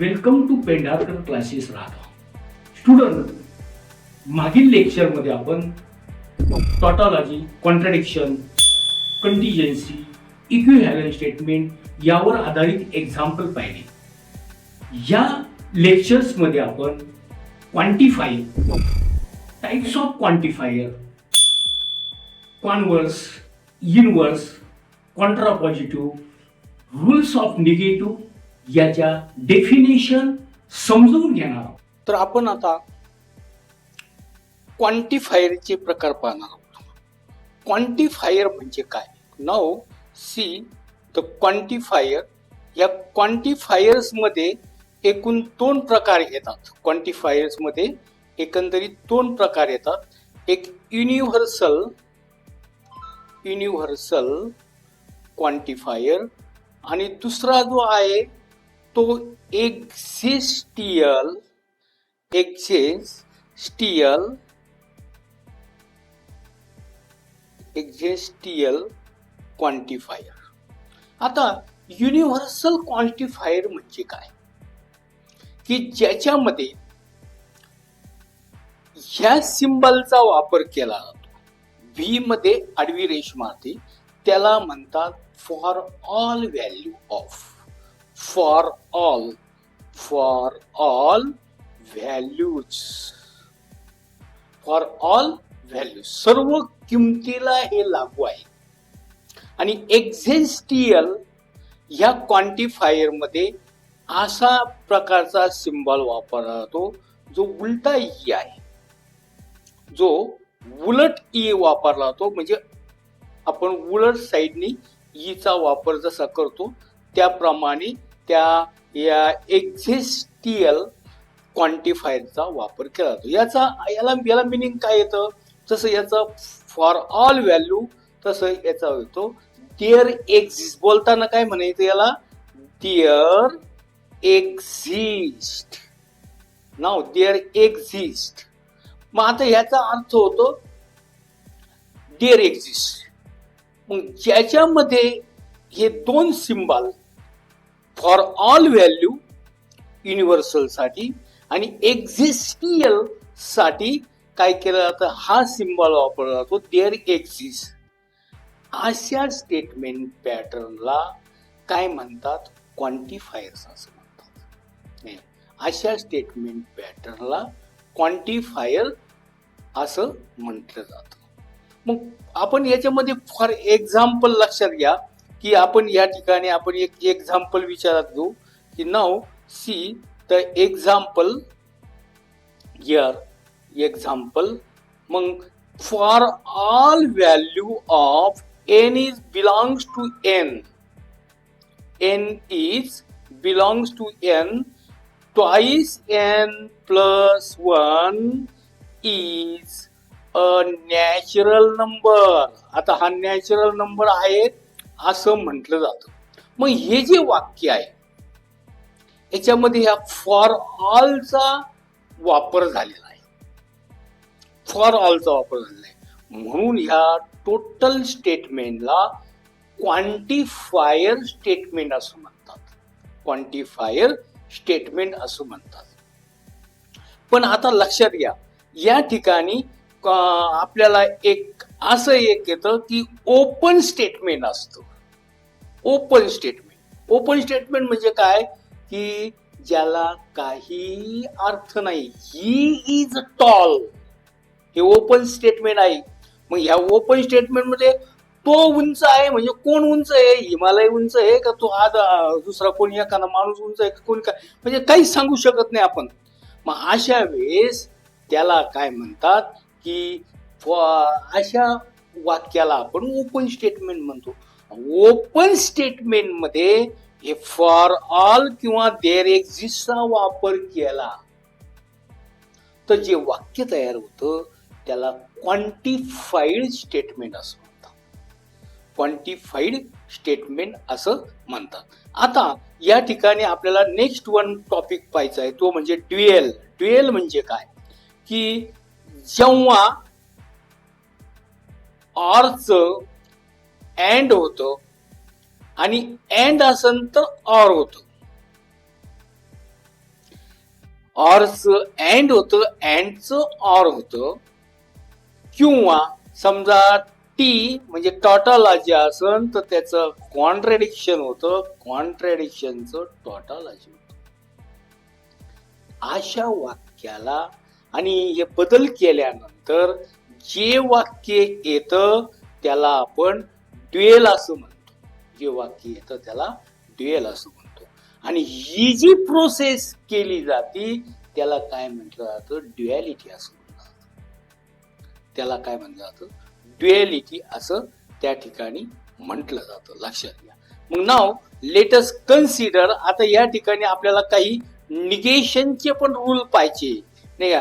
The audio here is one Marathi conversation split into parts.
Welcome to Pendharkar classes Radha. Student, मागील लेक्चरमध्ये आपण tautology, contradiction, contingency, equivalent statement यावर आधारित एक्झाम्पल पाहिले. या लेक्चर्समध्ये आपण quantifier, types of quantifier, converse, inverse, contrapositive, rules of negative याच्या डेफिनेशन समजून घेणार आहोत. तर आपण आता क्वांटिफायरचे प्रकार पाहणार आहोत. क्वांटिफायर म्हणजे काय? Now see the quantifier. या क्वांटिफायर्स मध्ये एकूण दोन प्रकार येतात. क्वांटिफायर्स मध्ये एकंदरीत दोन प्रकार येतात. एक युनिव्हर्सल क्वांटिफायर आणि दुसरा जो आहे तो एक्झिस्टियल क्वांटिफायर. आता युनिव्हर्सल क्वांटिफायर म्हणजे काय? की ज्याच्यामध्ये ह्या सिंबलचा वापर केला जातो. व्ही मध्ये आडवी रेष मारते, त्याला म्हणतात for all value of. For all values. सर्व किमतीला हे लागू आहे. आणि एक्झिस्टियल ह्या क्वांटिफायर मध्ये असा प्रकारचा सिंबल वापरला जातो जो उलटा ई आहे, जो उलट ई वापरला जातो. म्हणजे आपण उलट साईडनी ईचा वापर जसा करतो त्याप्रमाणे त्या या एक्झिस्टियल क्वांटिफायरचा वापर केला जातो. याला मिनिंग काय येतं? जसं याचा फॉर ऑल व्हॅल्यू तसं याचा होतो देअर एक्झिस्ट. बोलताना काय म्हणायचं याला? There exist. नाव देअर एक्झिस्ट. मग आता याचा अर्थ होतो देअर एक्झिस्ट. मग ज्याच्यामध्ये हे दोन symbol for all value universal साठी आणि एक्झिस्टियल साठी काय केलं जातं? हा सिंबल वापरला जातो देअर एक्झिस्ट. अशा स्टेटमेंट पॅटर्नला काय म्हणतात? क्वांटिफायर्स असं म्हणतात. अशा स्टेटमेंट पॅटर्नला क्वांटिफायर असं म्हटलं जातं. मग आपण याच्यामध्ये फॉर एक्झाम्पल लक्षात घ्या की आपण या ठिकाणी आपण एक एक्झाम्पल विचारात घेऊ की now see the example here. Example मग for all value of n is belongs to n. N is belongs to n. Twice n plus one is a natural number. आता हा नॅचरल नंबर आहे असं म्हटलं जातं. मग हे जे वाक्य आहे याच्यामध्ये ह्या फॉर ऑलचा वापर झालेला आहे. म्हणून ह्या टोटल स्टेटमेंटला क्वांटिफायर स्टेटमेंट असं म्हणतात. पण आता लक्षात घ्या, या ठिकाणी आपल्याला एक असं येतं की ओपन स्टेटमेंट असतं. ओपन स्टेटमेंट म्हणजे काय? की ज्याला काही अर्थ नाही. He is tall. हे ओपन स्टेटमेंट आहे. मग ह्या ओपन स्टेटमेंट मध्ये तो उंच आहे म्हणजे कोण उंच आहे? हिमालय उंच आहे का? तो आज दुसरा कोणी एखादा माणूस उंच आहे? कोण काय म्हणजे काहीच सांगू शकत नाही आपण. मग अशा वेळेस त्याला काय म्हणतात की अशा वाक्याला आपण ओपन स्टेटमेंट म्हणतो. ओपन स्टेटमेंट मध्ये हे फॉर ऑल किंवा देअर एक्झिस्टचा वापर केला तर जे वाक्य तयार होतं त्याला क्वांटिफाईड स्टेटमेंट असं म्हणतात. आता या ठिकाणी आपल्याला नेक्स्ट वन टॉपिक पाहायचा आहे, तो म्हणजे ड्युएल. ड्युएल म्हणजे काय? की जेव्हा ऑरचं अँड होतं आणि अँड असेल तर ऑर होतं. ऑरचं अँड होतं, अँडचं ऑर होतं, किंवा समजा टी म्हणजे टॉटॉलॉजी असन तर त्याचं कॉन्ट्रॅडिक्शन होतं, कॉन्ट्रॅडिक्शनचं टॉटॉलॉजी होतं. अशा वाक्याला आणि हे बदल केल्यानंतर जे वाक्य येतं त्याला आपण ड्युएल असं म्हणतो. जे वाक्य येतं त्याला ड्युएल असं म्हणतो. आणि ही जी प्रोसेस केली जाते त्याला काय म्हटलं जातं? ड्युएलिटी असं म्हटलं जातं. त्याला काय म्हटलं जातं? ड्युएलिटी असं त्या ठिकाणी म्हटलं जातं. लक्षात घ्या. मग नाव लेट अस कन्सिडर. आता या ठिकाणी आपल्याला काही निगेशनचे पण रूल पाहिजे नाही का?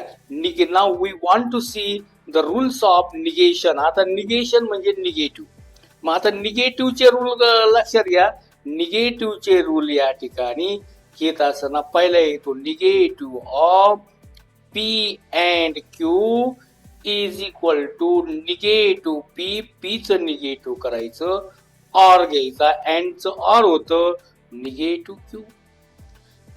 Now we want to see the rules of negation. आता निगेशन म्हणजे निगेटिव्ह. मग आता निगेटिव्हचे रूल लक्षात घ्या. निगेटिव्हचे रूल या ठिकाणी घेत असताना पहिला येतो negative of p and q is equal to negative p. पीचं निगेटिव्ह करायचं, ऑर घ्यायचा, अँडचं ऑर होतं निगेटिव्ह क्यू.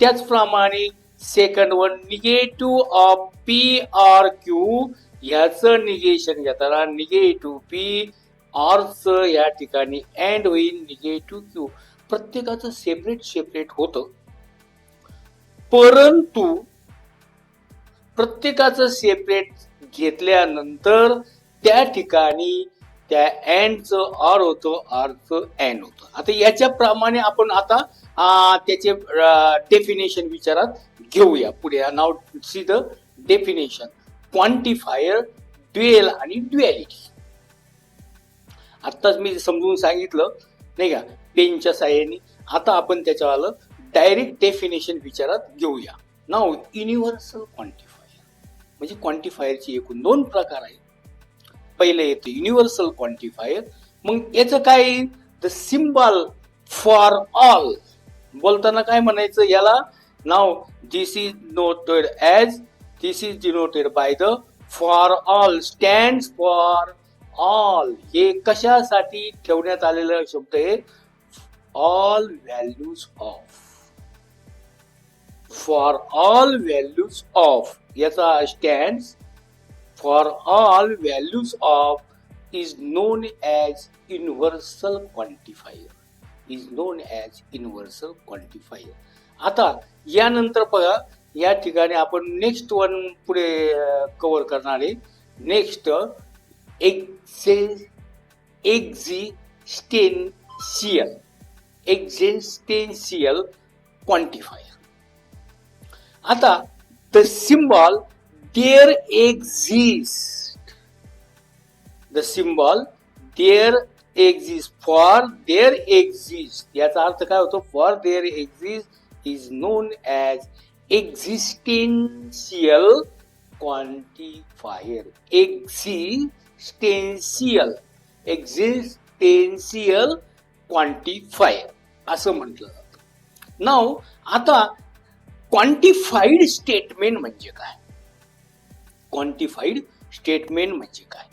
त्याचप्रमाणे second one negative of p or q, ह्याचं निगेशन घेताना निगेटिव्ह पी, ऑरचं या ठिकाणी अँड होईल निगेटिव्ह क्यू. प्रत्येकाचं सेपरेट होतं, परंतु प्रत्येकाचं सेपरेट घेतल्यानंतर त्या ठिकाणी त्या अँडचं ऑर होतं, ऑरचं अँड होतं. आता याच्याप्रमाणे आपण आता त्याचे डेफिनेशन विचारात घेऊया पुढे. Now see the definition. Quantifier, dual आणि ड्युएलिटी. आत्ताच मी समजून सांगितलं नाही का पेनच्या साह्याने. आता आपण त्याच्यावालं डायरेक्ट डेफिनेशन विचारात घेऊया. नाव युनिव्हर्सल क्वांटिफायर म्हणजे क्वांटिफायरचे एकूण दोन प्रकार आहेत. पहिले येतं युनिव्हर्सल क्वांटिफायर. मग याचं काय? The symbol for all. बोलताना काय म्हणायचं याला? Now this is noted as, this is denoted by the for all, stands for all. हे कशासाठी ठेवण्यात आलेला शब्द आहे? All values of. For all values of याचा stands for all values of is known as universal quantifier. Is known as universal quantifier. आता यानंतर बघा या ठिकाणी आपण नेक्स्ट वन पुढे कव्हर करणार आहे. Next existential quantifier. आता the symbol there exist, the symbol there exist, for there exist याचा अर्थ काय होतो? For there exist is known as existential quantifier. Existential quantifier असं म्हटलं जातं. नाव आता क्वांटिफाईड स्टेटमेंट म्हणजे काय? क्वांटिफाईड स्टेटमेंट म्हणजे काय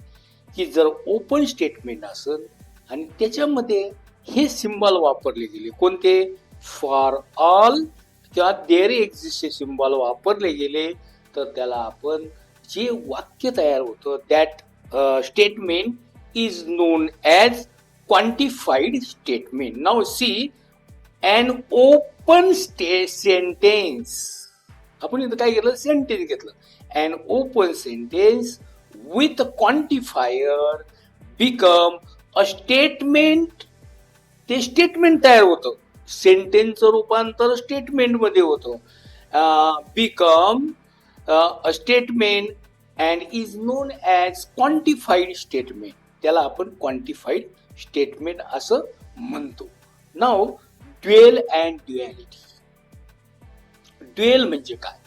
की जर ओपन स्टेटमेंट असेल आणि त्याच्यामध्ये हे सिम्बॉल वापरले गेले, कोणते? फॉर ऑल किंवा देअर एक्झिस्ट हे सिम्बॉल वापरले गेले तर त्याला आपण जे वाक्य तयार होतं that statement is known as quantified statement. Now see an open sentence. आपण इथं काय घेतलं? सेंटेन्स घेतलं. An open sentence with quantifier become a statement. ते स्टेटमेंट तयार होतं. सेंटेन्सचं रूपांतर स्टेटमेंट मध्ये होतं. Become a statement and is known as quantified statement. त्याला आपण क्वांटिफाईड स्टेटमेंट असं म्हणतो. नाव ड्युएल अँड ड्युएलिटी. ड्युएल म्हणजे काय?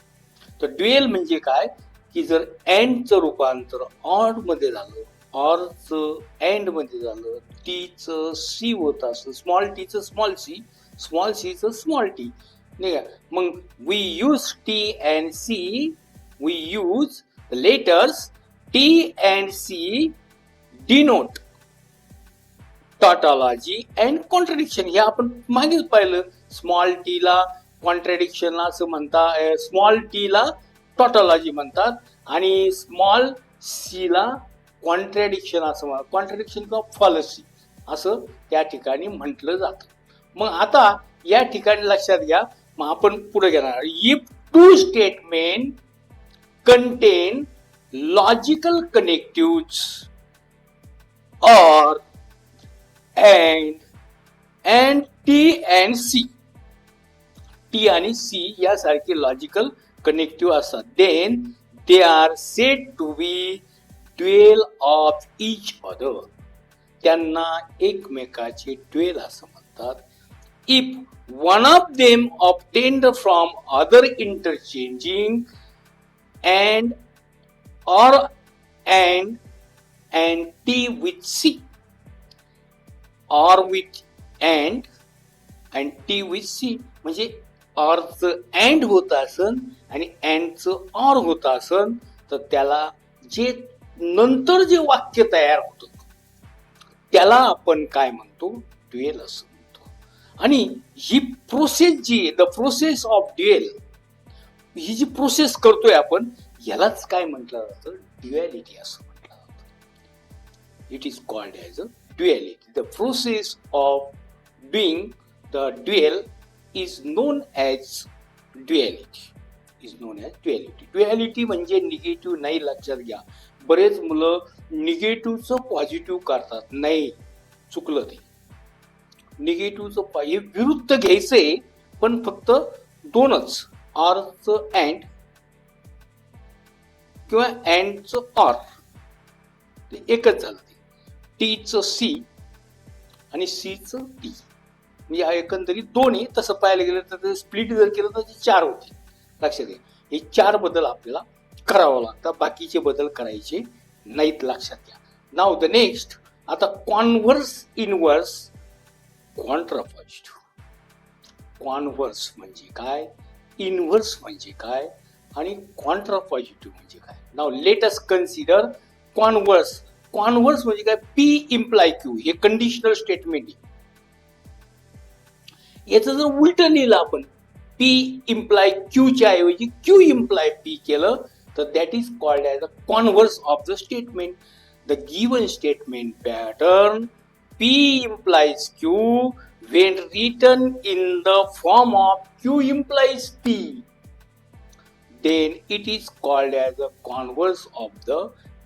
तर ड्युएल म्हणजे काय की जर अँडचं रूपांतर ऑर मध्ये झालं, ऑरचं अँड मध्ये झालं, टीचं सी होत असं, स्मॉल टीचं स्मॉल सी, स्मॉल सीचं स्मॉल टी नाही का? मग we use T and C, we use the letters T and C denote tautology and contradiction. हे आपण मागेच पाहिलं. स्मॉल टीला कॉन्ट्रॅडिक्शन असं म्हणतात, स्मॉल टी ला टॉटॉलॉजी म्हणतात आणि स्मॉल सी ला कॉन्ट्रॅडिक्शन असं म्हणतात, कॉन्ट्रॅडिक्शन किंवा फॉलसी असं त्या ठिकाणी म्हटलं जातं. मग आता या ठिकाणी लक्षात घ्या, मग आपण पुढे घेणार, if two statement contain logical connectives or and T and C, T आणि C यासारखे लॉजिकल कनेक्टिव्ह असतात, then they are said to be dual of each other, त्यांना एकमेकाचे ड्युएल असं म्हणतात. If one of them obtained from other interchanging and or and T with C, or with and T with C, म्हणजे or च and होत असन आणि and च or होत असन तर त्याला जे नंतर जे वाक्य तयार होतं त्याला आपण काय म्हणतो, ड्युएल असं म्हणतो. आणि ही प्रोसेस जी द प्रोसेस ऑफ ड्युएल, ही जी प्रोसेस करतोय आपण यालाच काय म्हटलं जातं, ड्युएलिटी असं म्हटलं जातं. It is called as a duality. The process of doing the dual is known as duality, is known as duality. Duality म्हणजे निगेटिव्ह नाही, लक्षात घ्या. बरेच मुलं निगेटिव्हचं पॉझिटिव्ह करतात, नाही, चुकलं ते. निगेटिव्हचं हे विरुद्ध घ्यायचंय, पण फक्त दोनच, ऑरचं अँड किंवा अँडचं ऑर, ते एकच झालं. ते टीचं सी आणि सीचं टी, म्हणजे एकंदरीत दोन आहे. तसं पाहायला गेलं तर स्प्लिट जर केलं तर ते 4 होते. लक्षात घ्या, हे 4 बदल आपल्याला करावं लागतात, बाकीचे बदल करायचे नाहीत, लक्षात घ्या. नाव द नेक्स्ट, आता कॉन्व्हर्स, इनव्हर्स, कॉन्ट्रापॉझिटिव्ह. कॉन्व्हर्स म्हणजे काय, इनव्हर्स म्हणजे काय आणि कॉन्ट्रापॉझिटिव्ह म्हणजे काय. Now let us consider converse. Converse म्हणजे काय, पी इम्प्लाय क्यू, हे कंडिशनल स्टेटमेंट आहे. याचं जर उलट लिहिलं आपण, पी इम्प्लाय क्यूच्या ऐवजी क्यू इम्प्लाय पी केलं तर that is called as a converse of the statement. The given statement pattern P implies Q when written in the form of Q implies P, then it is called as a converse of the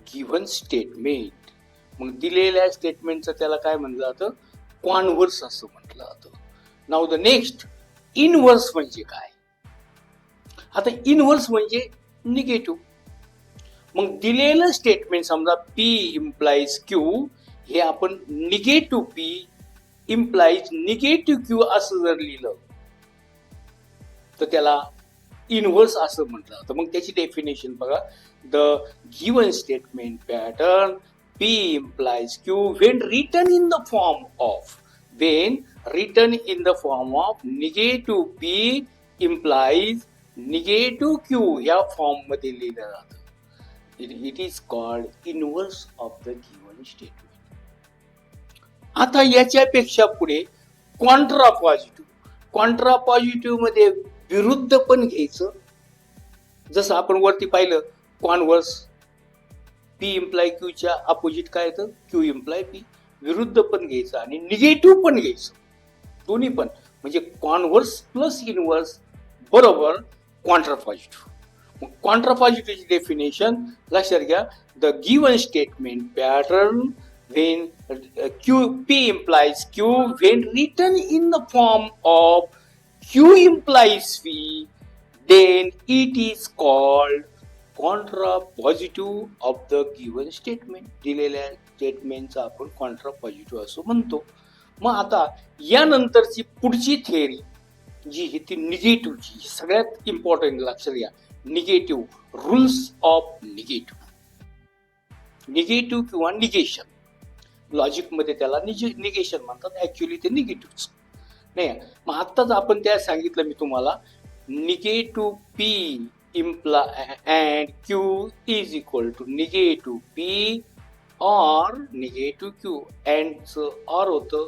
given statement. मग दिलेल्या स्टेटमेंटचं त्याला काय म्हटलं जातं, कॉन्व्हर्स असं म्हटलं जातं. नाव द नेक्स्ट, इनव्हर्स म्हणजे काय. आता इनव्हर्स म्हणजे निगेटिव्ह. मग दिलेलं स्टेटमेंट समजा P implies Q, हे आपण negative P implies negative Q असं जर लिहिलं तर त्याला इनव्हर्स असं म्हटलं जातं. मग त्याची डेफिनेशन बघा, the given statement pattern P implies Q when written in the form of negative P implies negative Q या फॉर्म मध्ये लिहिलं जातं. It is called inverse of the given statement. आता याच्यापेक्षा पुढे कॉन्ट्रापॉझिटिव्ह. कॉन्ट्रापॉझिटिव्ह मध्ये विरुद्ध पण घ्यायचं, जसं आपण वरती पाहिलं कॉन्व्हर्स, पी इम्प्लाय क्यूच्या अपोजिट काय येतं, क्यू इम्प्लाय पी. विरुद्ध पण घ्यायचं आणि निगेटिव्ह पण घ्यायचं, दोन्ही पण, म्हणजे कॉन्व्हर्स प्लस इनव्हर्स बरोबर कॉन्ट्रापॉझिटिव्ह. मग कॉन्ट्रापॉझिटिव्हची डेफिनेशन लक्षात घ्या, the given statement pattern when P implies Q when written in the form of Q implies P, then it is called contrapositive of the given statement. दिलेल्या स्टेटमेंटचा आपण कॉन्ट्रापॉझिटिव्ह असं म्हणतो. मग आता यानंतरची पुढची थेअरी जी आहे ती निगेटिव्हची, सगळ्यात इम्पॉर्टंट, लक्षात घ्या. Negative, rules of negative. Negative किंवा निगेशन, लॉजिक मध्ये त्याला निगेशन म्हणतात, ऍक्च्युअली ते निगेटिव्ह नाही. मग आत्ताच आपण त्या सांगितलं मी तुम्हाला, negative p imply and q is equal to negative p or negative q. अँडचं ऑर होतं,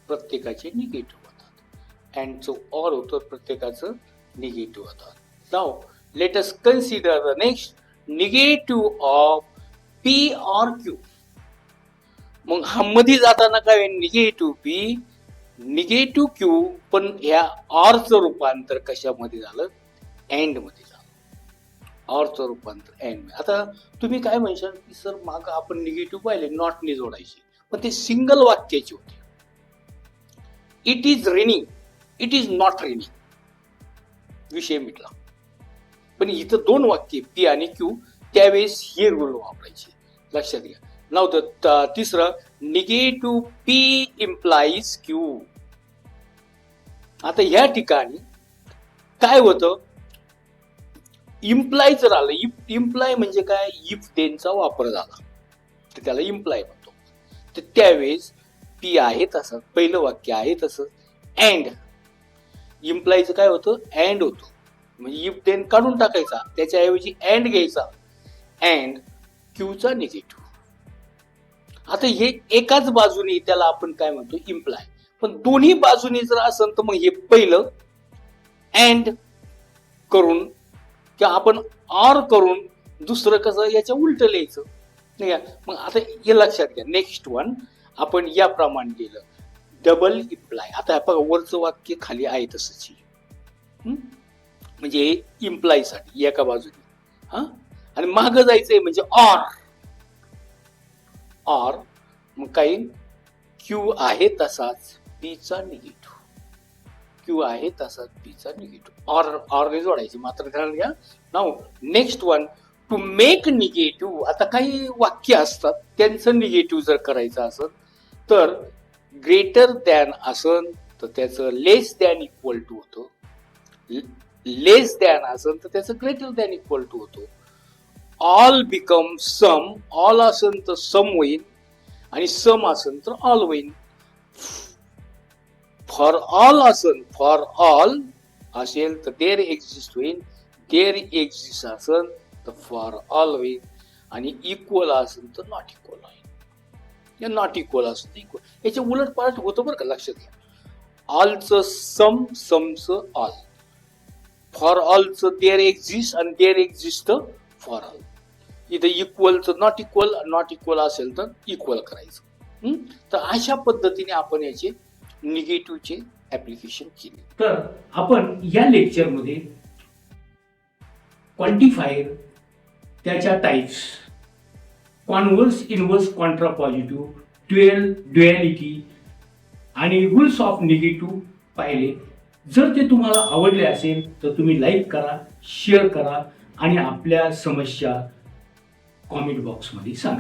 प्रत्येकाचे निगेटिव्ह होतात. अँडचं ऑर होतं, प्रत्येकाचं निगेटिव्ह होतं. Now let us consider the next negative of p or Q. मग हा मध्ये जाताना काय निगेटिव्ह पी निगेटिव्ह क्यू, पण ह्या ऑरचं रूपांतर कशामध्ये झालं, अँड मध्ये झालं. ऑरचं रूपांतर अँड. आता तुम्ही काय म्हणशाल की सर माग आपण निगेटिव्ह पाहिले नॉटने जोडायचे, पण ते सिंगल वाक्याचे होते. It is raining, it is not raining, विषय मिटला. पण इथं दोन वाक्य पी आणि क्यू, त्यावेळेस हे रूल वापरायचे, लक्षात घ्या. नव्हतं तिसरं निगेटिव्ह पी इम्प्लाइज क्यू. आता ह्या ठिकाणी काय होतं, इम्प्लाय जर आलं, इम्प्लाय म्हणजे काय, इफ देनचा वापर झाला तर त्याला इम्प्लाय म्हणतो. तर त्यावेळेस पी आहे तसं, पहिलं वाक्य आहे तसं, अँड इम्प्लायचं काय होतं, अँड होतं. म्हणजे इफ देन काढून टाकायचा, त्याच्याऐवजी अँड घ्यायचा, अँड क्यूचा निगेटिव्ह. आता हे एकाच बाजूने त्याला आपण काय म्हणतो, इम्प्लाय. पण दोन्ही बाजूने जर असेल तर मग हे पहिलं अँड करून किंवा आपण ऑर करून दुसरं कसं याच्या उलट लिहायचं नाही का. मग आता हे लक्षात घ्या. नेक्स्ट वन आपण याप्रमाणे लिहिलं, डबल इम्प्लाय. आता बघा वरचं वाक्य खाली आहे तसंच, म्हणजे हे इम्प्लाय साठी एका बाजूने, हा, आणि मागं जायचंय म्हणजे ऑर. ऑर मग काही क्यू आहे तसाच पीचा निगेटिव्ह, क्यू आहे तसाच पीचा निगेटिव्ह, ऑरने जोडायचे. मात्र ध्यान घ्या. Now next one to make negative. आता काही वाक्य असतात त्यांचं निगेटिव्ह जर करायचं असेल तर ग्रेटर दॅन असेल तर त्याचं लेस दॅन इक्वल टू होतं, लेस दॅन असेल तर त्याचं ग्रेटर दॅन इक्वल टू होतो. ऑल बिकम सम, ऑल असेल तर सम होईल आणि सम असेल तर ऑल होईल. फॉर ऑल असेल, फॉर ऑल असेल तर देअर एक्झिस्ट होईल, देअर एक्झिस्ट असेल तर फॉर ऑल होईल, आणि इक्वल असेल तर नॉट इक्वल होईल, या नॉट इक्वल असेल तर इक्वल. याचे उलट पालट होतं बरं का, लक्षात घ्या. ऑलचं सम, समचं ऑल, फॉर ऑलचं देअर एक्झिस्ट आणि देअर एक्झिस्ट फॉर ऑल. इथं इक्वलचं नॉट इक्वल, नॉट इक्वल असेल तर इक्वल करायचं. तर अशा पद्धतीने आपण याचे निगेटिव्हचे ऍप्लिकेशन केले. तर आपण या लेक्चरमध्ये क्वांटिफायर, त्याच्या types, converse, inverse, contrapositive, duality आणि रूल्स ऑफ निगेटिव्ह पाहिले. जर ते तुम्हाला आवडले असेल तर तुम्ही लाईक करा, शेअर करा आणि आपल्या समस्या कॉमेंट बॉक्समध्ये सांगा.